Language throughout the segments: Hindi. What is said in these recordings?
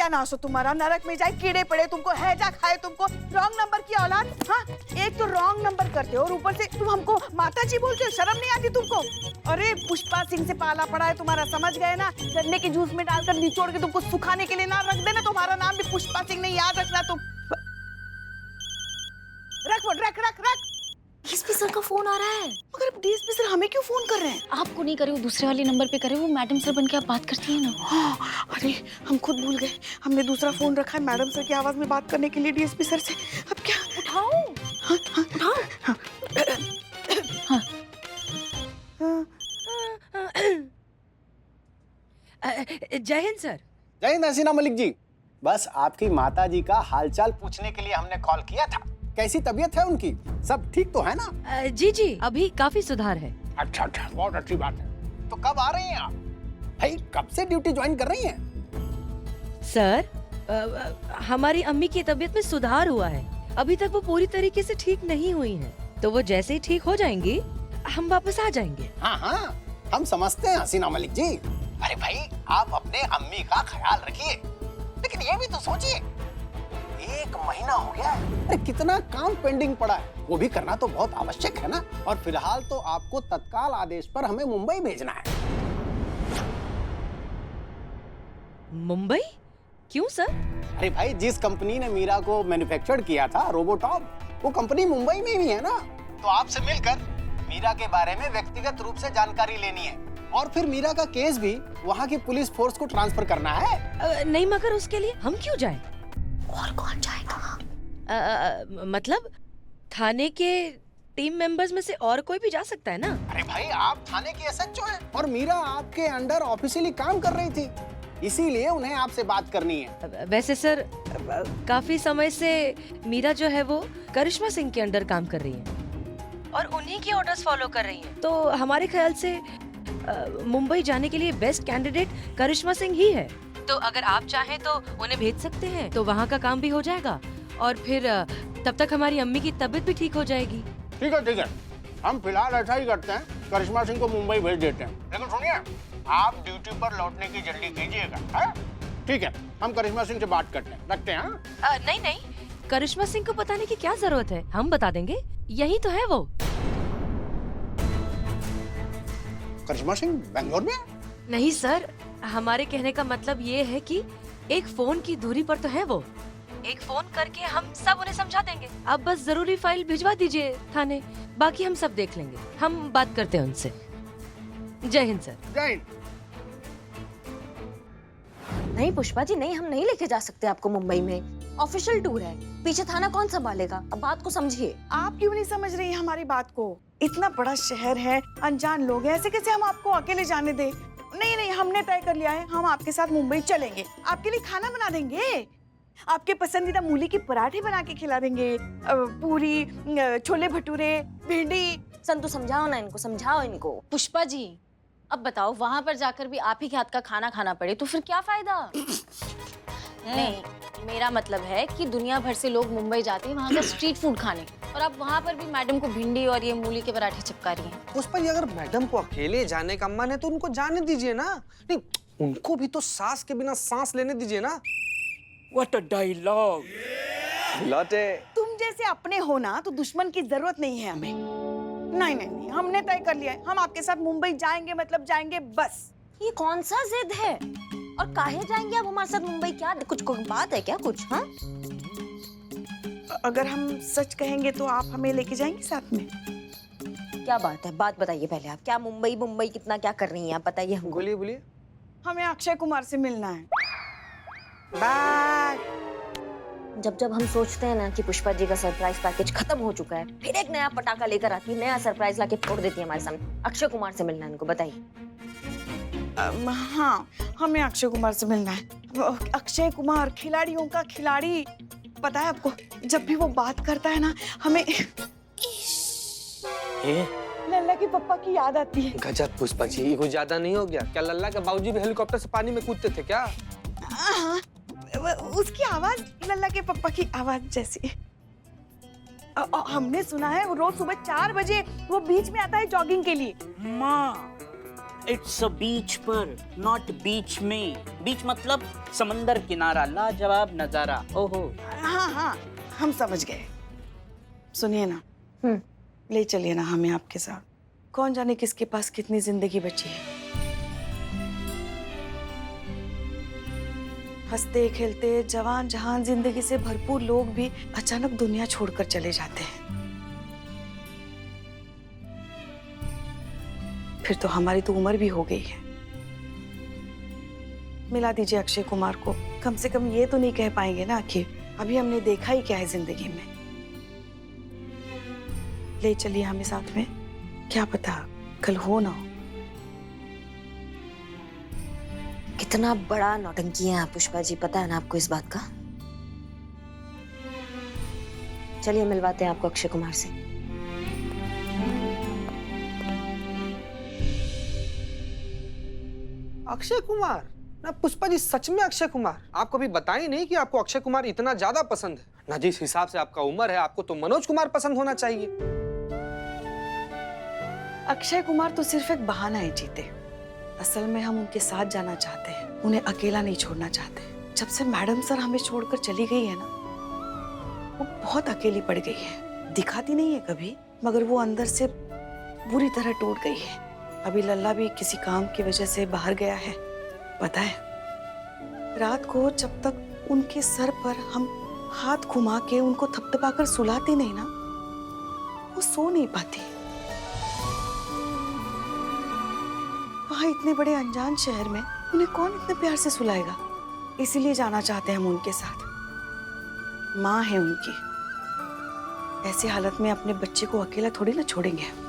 सत्यानाश हो तुम्हारा, नरक में जाए कीड़े पड़े तुमको, हैजा खाए तुमको, रॉन्ग नंबर की औलाद। हाँ, एक तो रॉन्ग नंबर करते हो और ऊपर से तुम हमको माता जी बोलते हो, शर्म नहीं आती तुमको? अरे पुष्पा सिंह से पाला पड़ा है तुम्हारा, समझ गए ना? गन्ने के जूस में डालकर निचोड़ के तुमको सुखाने के लिए ना रख देना, तुम्हारा नाम भी पुष्पा सिंह नहीं, याद रखना तुम। रख रख रख रख। डीएसपी सर का फोन आ रहा है। मगर डीएसपी सर हमें क्यों फोन कर रहे हैं? आपको नहीं करे, वो दूसरे वाले नंबर पे करे, वो मैडम सर बन के आप बात करती है ना। हाँ, अरे हम खुद भूल गए, हमने दूसरा फोन रखा है मैडम सर की आवाज में बात करने के लिए डीएसपी सर से। अब क्या? उठाओ। हाँ, हाँ, उठाओ। हाँ। जय हिंद सर। जय हिंद हसीना मलिक जी। बस आपकी माता जी का हालचाल पूछने के लिए हमने कॉल किया था। कैसी तबीयत है उनकी? सब ठीक तो है ना? जी जी, अभी काफी सुधार है। अच्छा अच्छा, बहुत अच्छी बात है। तो कब आ रही हैं आप? भाई कब से ड्यूटी ज्वाइन कर रही हैं? सर, हमारी अम्मी की तबीयत में सुधार हुआ है। अभी तक वो पूरी तरीके से ठीक नहीं हुई हैं, तो वो जैसे ही ठीक हो जाएंगी हम वापस आ जाएंगे। हाँ हाँ, हम समझते हैं हसीना मलिक जी। अरे भाई आप अपने अम्मी का ख्याल रखिए, लेकिन ये भी तो सोचिए 1 महीना हो गया है। अरे कितना काम पेंडिंग पड़ा है, वो भी करना तो बहुत आवश्यक है ना। और फिलहाल तो आपको तत्काल आदेश पर हमें मुंबई भेजना है। मुंबई? क्यों सर? अरे भाई जिस कंपनी ने मीरा को मैन्युफैक्चर किया था रोबोटॉप, वो कंपनी मुंबई में ही है ना। तो आपसे मिलकर मीरा के बारे में व्यक्तिगत रूप से जानकारी लेनी है और फिर मीरा का केस भी वहाँ की पुलिस फोर्स को ट्रांसफर करना है। नहीं, मगर उसके लिए हम क्यों जाएं? और कौन जाएगा? मतलब थाने के टीम मेंबर्स में से और कोई भी जा सकता है ना? अरे भाई आप थाने की एसएचओ हैं और मीरा आपके अंडर ऑफिशियली काम कर रही थी, इसीलिए उन्हें आपसे बात करनी है। वैसे सर, काफी समय से मीरा जो है वो करिश्मा सिंह के अंडर काम कर रही है और उन्हीं की ऑर्डर्स फॉलो कर रही है। तो हमारे ख्याल से मुंबई जाने के लिए बेस्ट कैंडिडेट करिश्मा सिंह ही है। तो अगर आप चाहें तो उन्हें भेज सकते हैं, तो वहाँ का काम भी हो जाएगा और फिर तब तक हमारी अम्मी की तबीयत भी ठीक हो जाएगी। ठीक है, हम फिलहाल ऐसा ही करते हैं, करिश्मा सिंह को मुंबई भेज देते हैं। लेकिन सुनिए, आप ड्यूटी पर लौटने की जल्दी कीजिएगा। है? ठीक है, हम करिश्मा सिंह से बात करते हैं, रखते हैं। नहीं नहीं, करिश्मा सिंह को बताने की क्या जरूरत है, हम बता देंगे, यही तो है वो। करिश्मा सिंह बेंगलोर में? नहीं सर, हमारे कहने का मतलब ये है कि एक फोन की दूरी पर तो है वो। एक फोन करके हम सब उन्हें समझा देंगे। आप बस जरूरी फाइल भिजवा दीजिए थाने, बाकी हम सब देख लेंगे। हम बात करते हैं उनसे। जय हिंद सर। जय हिंद। नहीं पुष्पा जी, नहीं, हम नहीं लेके जा सकते आपको मुंबई में। ऑफिशियल टूर है, पीछे थाना कौन संभालेगा? अब बात को समझिए। आप क्यों नहीं समझ रही हैं हमारी बात को? इतना बड़ा शहर है, अनजान लोग हैं, ऐसे कैसे हम आपको अकेले जाने दें? नहीं नहीं, हमने तय कर लिया है, हम आपके साथ मुंबई चलेंगे। आपके लिए खाना बना देंगे, आपके पसंदीदा मूली के पराठे बना के खिला देंगे, पूरी, छोले भटूरे, भिंडी। संतु समझाओ ना इनको, समझाओ इनको। पुष्पा जी, अब बताओ, वहां पर जाकर भी आप ही के हाथ का खाना खाना पड़े तो फिर क्या फायदा? नहीं, मेरा मतलब है कि दुनिया भर से लोग मुंबई जाते हैं वहाँ का स्ट्रीट फूड खाने, और आप वहाँ पर भी मैडम को भिंडी और ये मूली के पराठे चिपका रही हैं। पुष्पा जी, अगर मैडम को अकेले जाने का मन है तो उनको जाने दीजिए ना। नहीं, उनको भी तो सांस के बिना सांस लेने दीजिए ना। What a dialogue. लौटे। तुम जैसे अपने हो ना तो दुश्मन की जरूरत नहीं है हमें। नहीं नहीं नहीं, हमने तय कर लिया है, हम आपके साथ मुंबई जाएंगे, मतलब जाएंगे बस। ये कौन सा जिद है? और काहे जाएंगे आप हमारे साथ मुंबई? क्या कुछ बात है क्या कुछ? हाँ, अगर हम सच कहेंगे तो आप हमें लेके जाएंगे साथ में? क्या बात है? बात बताइए पहले आप। क्या मुंबई मुंबई कितना क्या कर रही हैं आप, बताइए हमको। बोलिए बोलिए। हमें अक्षय कुमार से मिलना है। बाय। जब जब हम सोचते हैं ना कि पुष्पा जी का सरप्राइज पैकेज खत्म हो चुका है, फिर एक नया पटाखा लेकर आती है, नया सरप्राइज लाके फोड़ देती है हमारे सामने। अक्षय कुमार से मिलना है इनको, बताइए। हाँ, हमें अक्षय कुमार से मिलना है। अक्षय कुमार खिलाड़ियों का खिलाड़ी, पता है आपको, जब भी वो बात करता है ना, हमें लल्ला के पप्पा की याद आती है। गजब पुष्पा जी, कुछ ज्यादा नहीं हो गया क्या? लल्ला के बाबूजी भी हेलीकॉप्टर से पानी में कूदते थे क्या? हाँ, उसकी आवाज लल्ला के पप्पा की आवाज जैसी। हमने सुना है वो रोज सुबह 4 बजे वो बीच में आता है जॉगिंग के लिए। माँ, इट्स अ बीच पर, नॉट बीच में। बीच मतलब समंदर किनारा, लाजवाब नजारा। ओहो। हाँ हाँ, हम समझ गए। सुनिए ना, ले चलिए ना हमें आपके साथ। कौन जाने किसके पास कितनी जिंदगी बची है। हंसते खेलते जवान जहान जिंदगी से भरपूर लोग भी अचानक दुनिया छोड़कर चले जाते हैं। फिर तो हमारी तो उम्र भी हो गई है। मिला दीजिए अक्षय कुमार को। कम से कम ये तो नहीं कह पाएंगे ना कि अभी हमने देखा ही क्या है जिंदगी में। ले चलिए हमें साथ में, क्या पता कल हो ना हो। कितना बड़ा नौटंकी है आप पुष्पा जी, पता है ना आपको इस बात का? चलिए मिलवाते हैं आपको अक्षय कुमार से। अक्षय कुमार ना? पुष्पा जी सच में अक्षय कुमार? आप कभी बताई नहीं कि आपको अक्षय कुमार इतना ज्यादा पसंद है ना। जिस हिसाब से आपका उम्र है, आपको तो मनोज कुमार पसंद होना चाहिए। अक्षय कुमार तो सिर्फ एक बहाना है जीते। असल में हम उनके साथ जाना चाहते हैं, उन्हें अकेला नहीं छोड़ना चाहते। जब से मैडम सर हमें छोड़कर चली गई है ना, वो बहुत अकेली पड़ गई है। दिखाती नहीं है कभी, मगर वो अंदर से बुरी तरह टूट गई है। अभी लल्ला भी किसी काम की वजह से बाहर गया है, पता है। रात को जब तक उनके सर पर हम हाथ घुमा के उनको थपथपाकर सुलाते नहीं ना, वो सो नहीं पाती। वहां इतने बड़े अनजान शहर में उन्हें कौन इतने प्यार से सुलाएगा। इसीलिए जाना चाहते हैं हम उनके साथ। माँ है उनकी, ऐसी हालत में अपने बच्चे को अकेला थोड़ी ना छोड़ेंगे।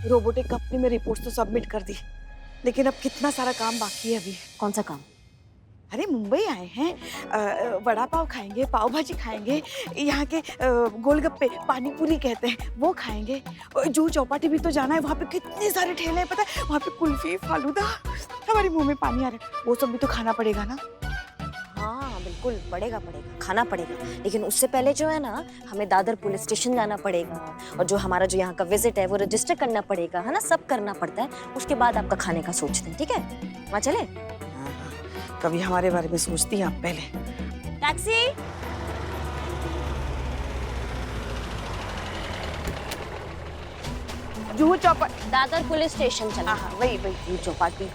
रोबोटिक कंपनी में रिपोर्ट तो सबमिट कर दी, लेकिन अब कितना सारा काम बाकी है अभी। कौन सा काम? अरे मुंबई आए हैं, वड़ा पाव खाएंगे, पाव भाजी खाएंगे, यहाँ के गोलगप्पे पानी पूरी कहते हैं वो खाएंगे। और जूहू चौपाटी भी तो जाना है, वहाँ पे कितने सारे ठेले हैं पता है। वहाँ पे कुल्फी फालूदा, हमारे मुंह में पानी आ रहा है। वो सब भी तो खाना पड़ेगा ना। हाँ बिल्कुल, पड़ेगा खाना पड़ेगा। लेकिन उससे पहले जो है ना, हमें दादर पुलिस स्टेशन जाना पड़ेगा, और जो हमारा जो यहाँ का विजिट है वो रजिस्टर करना पड़ेगा, है ना, सब करना पड़ता है। उसके बाद आपका खाने का सोचते हैं, ठीक है? वहाँ चले? कभी हमारे बारे में सोचती हैं आप पहले। Taxi. Juhu Chowpatty, Dadar police station चला। हाँ वही वही। जूहू चौपाटी।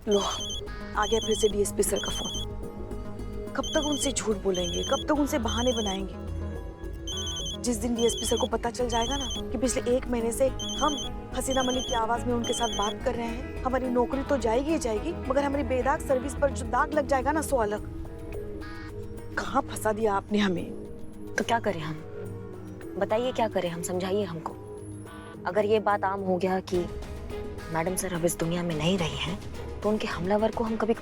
लो आ गया फिर से डीएसपी सर का फोन। कब तक उनसे झूठ बोलेंगे, कब तक उनसे बहाने बनाएंगे। जिस दिन डीएसपी सर को पता चल जाएगा ना कि पिछले 1 महीने से हम हसीना मलिक की आवाज में उनके साथ बात कर रहे हैं, हमारी नौकरी तो जाएगी ही जाएगी, मगर हमारी बेदाग सर्विस पर जो दाग लग जाएगा ना, सो अलग। कहाँ फंसा दिया आपने हमें। तो क्या करें हम? बताइए क्या करें हम, समझाइए हमको। अगर ये बात आम हो गया कि मैडम सर अब इस दुनिया में नहीं रही हैं, तो उनके हमलावर को हम कभी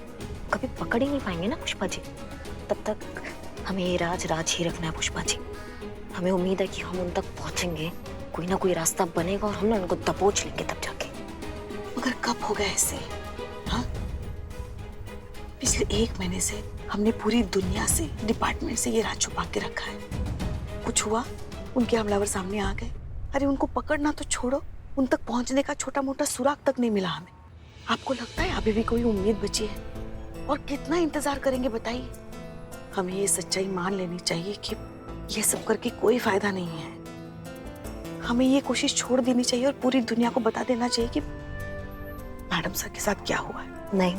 पकड़ ही नहीं पाएंगे ना पुष्पा जी। तब तक हमें ये राज ही रखना है पुष्पा जी। हमें उम्मीद है कि हम उन तक पहुंचेंगे, कोई ना कोई रास्ता बनेगा और हम ना उनको दबोच लेंगे तब जाके। मगर कब होगा ऐसे? हाँ, पिछले 1 महीने से हमने पूरी दुनिया से, डिपार्टमेंट से ये राज छुपा के रखा है। कुछ हुआ, उनके हमलावर सामने आ गए। अरे उनको पकड़ना तो छोड़ो, उन तक पहुंचने का छोटा मोटा सुराग तक नहीं मिला हमें। आपको लगता है अभी भी कोई उम्मीद बची है? और कितना इंतजार करेंगे बताइए? हमें ये सच्चाई मान लेनी चाहिए कि ये सब करके कोई फायदा नहीं है। हमें ये कोशिश छोड़ देनी चाहिए और पूरी दुनिया को बता देना चाहिए कि मैडम सर के साथ क्या हुआ है। नहीं,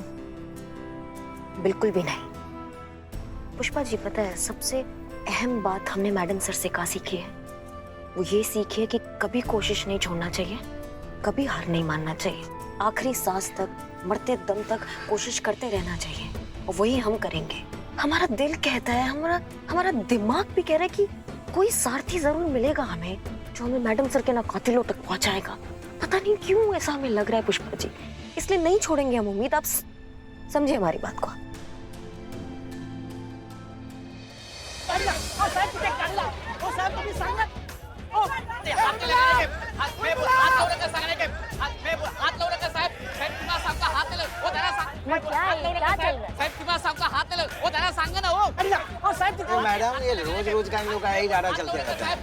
बिल्कुल भी नहीं। पुष्पा जी पता है, सबसे अहम बात हमने मैडम सर से क्या सीखी है? वो ये सीखिए कि कभी कोशिश नहीं छोड़ना चाहिए, कभी हार नहीं मानना चाहिए, आखिरी सांस तक, मरते दम तक कोशिश करते रहना चाहिए। और वही हम करेंगे। हमारा दिल कहता है, हमारा दिमाग भी कह रहा है कि कोई सारथी जरूर मिलेगा हमें, जो हमें मैडम सर के ना कातिलों तक पहुंचाएगा। पता नहीं क्यों ऐसा हमें लग रहा है पुष्पा जी, इसलिए नहीं छोड़ेंगे हम उम्मीद। आप समझिए हमारी बात को। मैडम ये रोज रोज का इन लोग का ही ज्यादा चलते रहता है।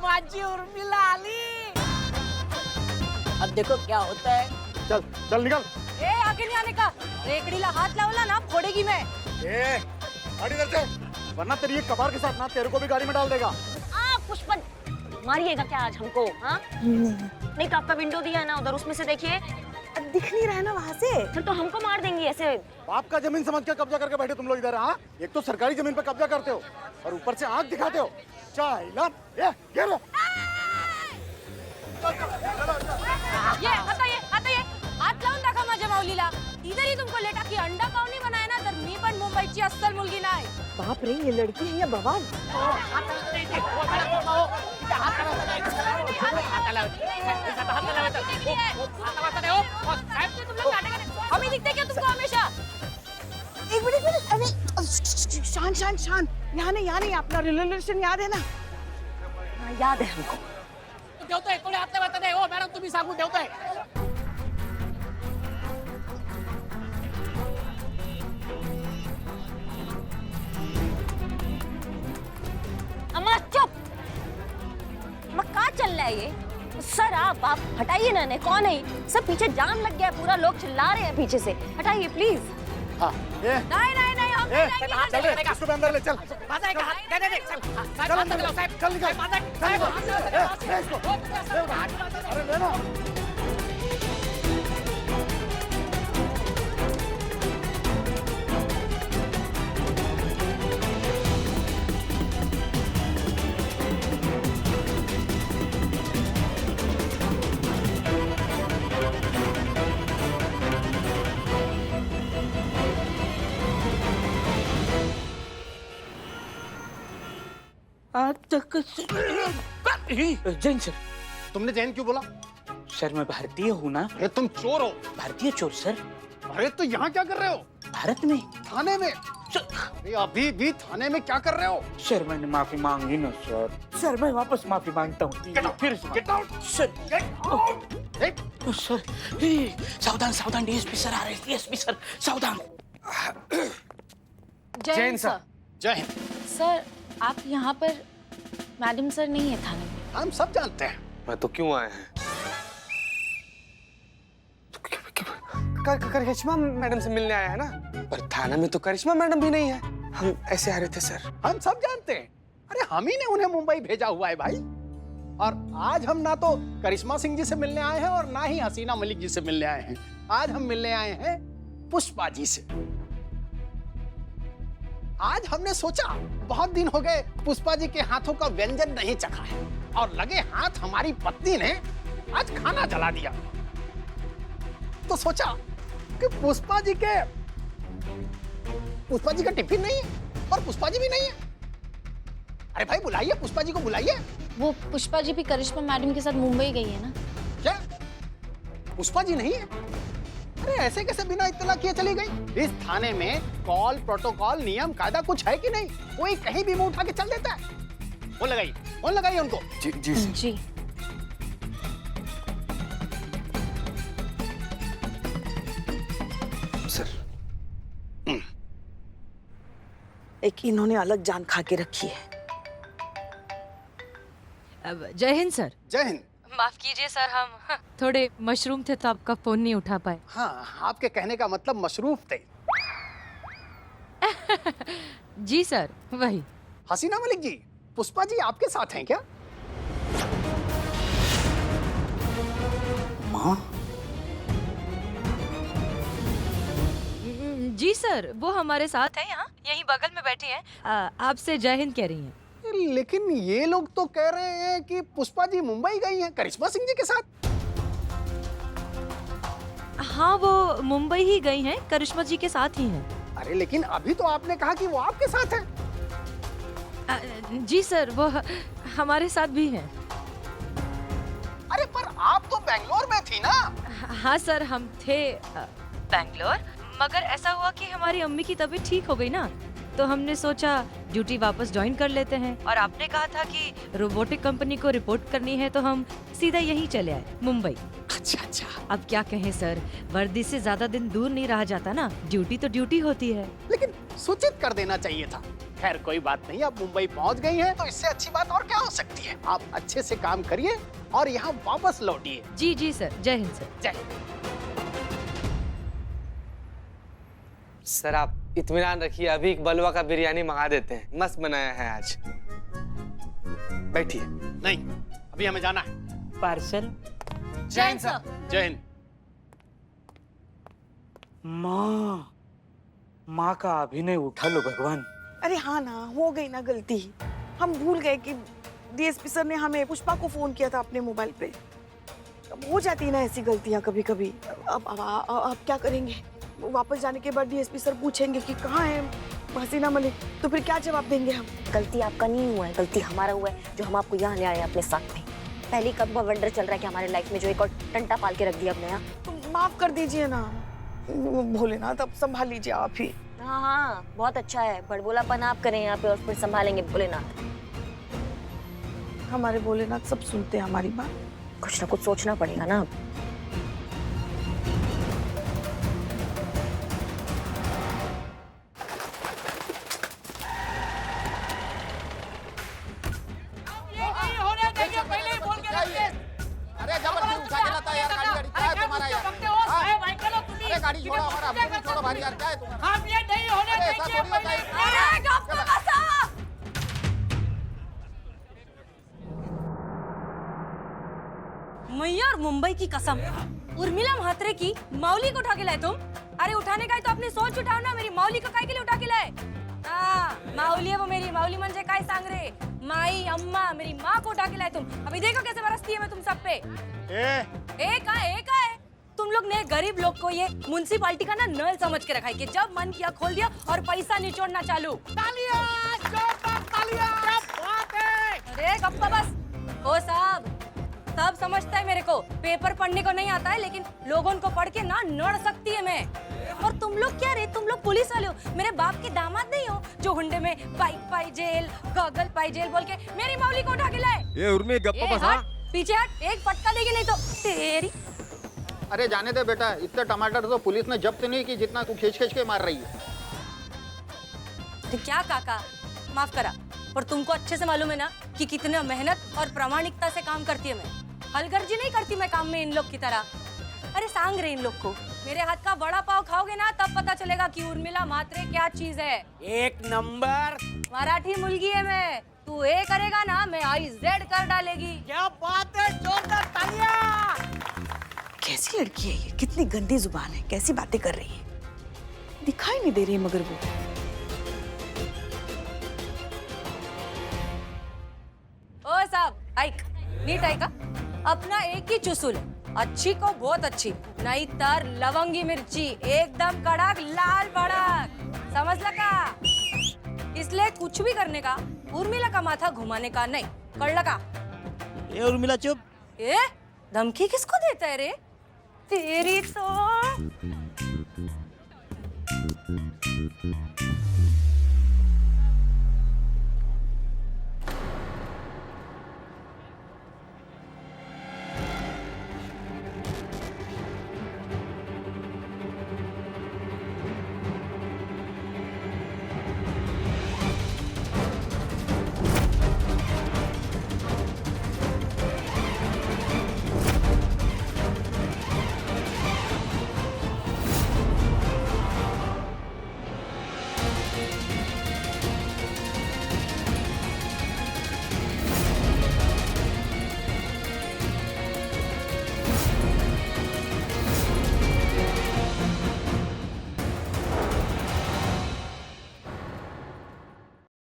माझी उर्मिला आली। अब देखो क्या होता है। चल चल निकल। ए आगे नहीं आने का, रेकड़ीला हाथ लावला ना फोड़ेगी मैं। ए गाड़ी इधर से, वरना तेरी ये कबार के साथ ना तेरे को भी गाड़ी में डाल देगा। पुष्पन मारिएगा क्या आज हमको? हाँ नहीं तो आपका विंडो दिया है ना उधर, उसमें से देखिए। दिख नहीं रहा है ना वहाँ से। फिर तो हमको मार देंगी ऐसे। बाप का जमीन समझ के कब्जा करके बैठे तुम लोग इधर। हाँ एक तो सरकारी जमीन पे कब्जा करते हो और ऊपर से आंख दिखाते हो। ये हटाइए हात लावून दाखवा माझ्या माऊलीला। इधर तुमको लेटा की अंडा पावनी बनाय ना, तर मी पण मुंबईची अस्सल मुलगी नाही। बाप रे, ये लड़की है या बवाल? हम ही दिखते क्या तुमको हमेशा? एक मिनट अरे शान यहाँ नहीं अपना रिलेशन याद है ना? हाँ, याद है हमको। देवतोय कोणी हात लावत नाही हो मॅडम, तुम्ही सांगू देवतोय। अम्मा चुप। अम्मा कहाँ चल रहा है ये? सर आप हटाइए ना। कौन है? सब पीछे जाम लग गया है, पूरा लोग चिल्ला रहे हैं पीछे से। हटाइए प्लीज। हाँ ये नहीं हम चल रे, इसको भी अंदर ले चल। माझा एक हात नहीं चल चल अंदर ले, चल निकल। अरे ले ना। जैन सर। तुमने जैन क्यों बोला? सर मैं भारतीय हूँ ना। अरे तुम चोर हो। भारतीय चोर सर। अरे तो यहाँ क्या कर रहे हो? भारत में थाने में। अरे अभी भी थाने में क्या कर रहे हो? सर मैंने माफी मांगी ना सर। सर मैं वापस माफी मांगता हूँ। फिर गेट आउट सर। सर सावधान डीएसपी सर आ रहे हैं। डीएसपी सर सावधान। जैन सर। जय हिंद। सर आप यहाँ पर मैडम सर नहीं है थाने में। हम सब जानते हैं। मैं तो क्यों आए हैं? करिश्मा मैडम से मिलने आया है ना, पर थाना में तो करिश्मा मैडम भी नहीं है। हम ऐसे आ रहे थे सर। हम सब जानते हैं। अरे हम ही ने उन्हें मुंबई भेजा हुआ है भाई। और आज हम ना तो करिश्मा सिंह जी से मिलने आए हैं और ना ही हसीना मलिक जी से मिलने आए हैं। आज हम मिलने आए हैं पुष्पा जी से। आज हमने सोचा बहुत दिन हो गए पुष्पा जी के हाथों का व्यंजन नहीं चखा है, और लगे हाथ हमारी पत्नी ने आज खाना जला दिया। तो सोचा कि पुष्पा जी का टिफिन नहीं है और पुष्पा जी भी नहीं है। अरे भाई बुलाइए, पुष्पा जी को बुलाइए। वो पुष्पा जी भी करिश्मा मैडम के साथ मुंबई गई है ना? क्या पुष्पा जी नहीं है? अरे ऐसे कैसे बिना इत्तला किए चली गई? इस थाने में कॉल प्रोटोकॉल नियम कायदा कुछ है कि नहीं? कोई कहीं भी मुंह उठा के चल देता है। फोन लगाइए उनको। जी जी सर। जी सर एक इन्होंने अलग जान खा के रखी है। जय हिंद सर। जय हिंद। माफ कीजिए सर, हम थोड़े मशरूम थे तो आपका फोन नहीं उठा पाए। हाँ, आपके कहने का मतलब मशरूफ थे। जी सर, वही। हसीना मलिक जी, पुष्पा जी आपके साथ हैं क्या? माँ, जी सर, वो हमारे साथ है यहाँ, यहीं बगल में बैठी हैं। आपसे जय हिंद कह रही हैं। लेकिन ये लोग तो कह रहे हैं कि पुष्पा जी मुंबई गई हैं करिश्मा सिंह जी के साथ। हाँ, वो मुंबई ही गई हैं, करिश्मा जी के साथ ही हैं। अरे लेकिन अभी तो आपने कहा कि वो आपके साथ है। जी सर, वो हमारे साथ भी हैं। अरे पर आप तो बेंगलोर में थी ना? हाँ सर, हम थे बैंगलोर, मगर ऐसा हुआ कि हमारी अम्मी की तबीयत ठीक हो गई ना, तो हमने सोचा ड्यूटी वापस ज्वाइन कर लेते हैं। और आपने कहा था कि रोबोटिक कंपनी को रिपोर्ट करनी है, तो हम सीधा यहीं चले आए, मुंबई। अच्छा। अब क्या कहें सर, वर्दी से ज्यादा दिन दूर नहीं रहा जाता ना, ड्यूटी तो ड्यूटी होती है। लेकिन सूचित कर देना चाहिए था। खैर कोई बात नहीं, आप मुंबई पहुंच गई हैं, तो इससे अच्छी बात और क्या हो सकती है। आप अच्छे से काम करिए और यहाँ वापस लौटिए। जी जी सर, जय हिंद सर। जय। सर आप इत्मीनान रखिए, अभी एक बलवा का बिरयानी मंगा देते हैं, मस्त बनाया है आज। बैठिए। नहीं, अभी हमें जाना है। पार्सल। जय हिंद सर। जय हिंद। माँ का अभिनय उठा लो भगवान। अरे हाँ ना, हो गई ना गलती। हम भूल गए कि डीएसपी सर ने हमें पुष्पा को फोन किया था अपने मोबाइल पे। अब हो जाती है ना ऐसी गलतियां कभी कभी। अब क्या करेंगे? वापस जाने के बाद डीएसपी सर पूछेंगे कि कहाँ है हसीना मलिक, तो फिर क्या जवाब देंगे हम? गलती आपका नहीं हुआ है, गलती हमारा हुआ है जो हम आपको यहाँ ले आए हैं अपने साथ में। पहली कब का वंडर चल रहा है कि हमारे लाइफ में जो एक और टंटा पाल के रख दिया अपने यहाँ। तो माफ कर दीजिए ना भोलेनाथ, अब संभाल लीजिए आप ही। हाँ, बहुत अच्छा है, बड़बोलापन आप करें यहाँ पे और फिर संभालेंगे भोलेनाथ। हमारे भोलेनाथ सब सुनते हैं हमारी बात। कुछ ना कुछ सोचना पड़ेगा ना। अरे जबरदस्ती उठा के लाता यार, गाड़ी क्या है तुम्हारा यार? अरे गाड़ी छोड़ो, हमारा हमको छोड़ो भाई यार, क्या है तुम्हारा? हम ये नहीं होने अरे ऐसा देंगे थोड़ी होता है। अरे गप तो बसा। मैया और मुंबई की कसम, उर्मिला म्हात्रे की मौली को उठा के लाए तुम? अरे उठाने का है तो अपनी सोच उठाओ ना, मेरी मौली को काय के लिए उठा के लाए? माऊली है वो मेरी, माऊली म्हणजे काय सांग रे, माई अम्मा मेरी माँ को उठा के लाए तुम। अभी देखो कैसे बरसती है मैं तुम सब पे। एक है तुम लोग ने गरीब लोग को ये म्युनिसिपालिटी का ना नल समझ के रखा है कि जब मन किया खोल दिया और पैसा निचोड़ना चालू। तालियां, जोरदार तालियां, क्या बात है। अरे गप्पा बस। ओ साहब, सब समझता है मेरे को, पेपर पढ़ने को नहीं आता है, लेकिन लोगों को पढ़ के ना नड़ सकती है मैं। और तुम लोग क्या रे, तुम लोग पुलिस वाले हो, मेरे बाप के दामाद नहीं हो जो हुंडे में बाइक पाई जेल, गॉगल पाई जेल बोल के मेरी मौली को उठा के लाए। ये उर्मी गप्पा बस। हाँ, पीछे हट, एक फटका देगी नहीं तो तेरी। अरे जाने दे बेटा, इतने टमाटर तो पुलिस ने जब्त नहीं की जितना तू खींच खींच के मार रही है। तो क्या काका, माफ करा, पर तुमको अच्छे से मालूम है ना कि कितना मेहनत और प्रामाणिकता से काम करती है मैं। हलगर्जी नहीं करती मैं काम में इन लोग की तरह। अरे सांग रहे इन लोग को, मेरे हाथ का बड़ा पाव खाओगे ना तब पता चलेगा कि उर्मिला म्हात्रे क्या चीज है। एक नंबर। मराठी मुलगी है मैं, तू ए करेगा ना मैं IZ कर डालेगी। क्या बात है, जोरदार तालियां। कैसी लड़की है ये, कितनी गंदी जुबान है, कैसी बातें कर रही है। दिखाई नहीं दे रही है मगर वो। ओ साहब ऐक नीट ऐका अपना एक ही चुसूल अच्छी को बहुत अच्छी नहीं तर लवंगी मिर्ची एकदम कड़क लाल भड़क समझला का इसलिए कुछ भी करने का उर्मिला का माथा घुमाने का नहीं कळलं का ए उर्मिला चुप ए धमकी किसको देता है रे तेरी तो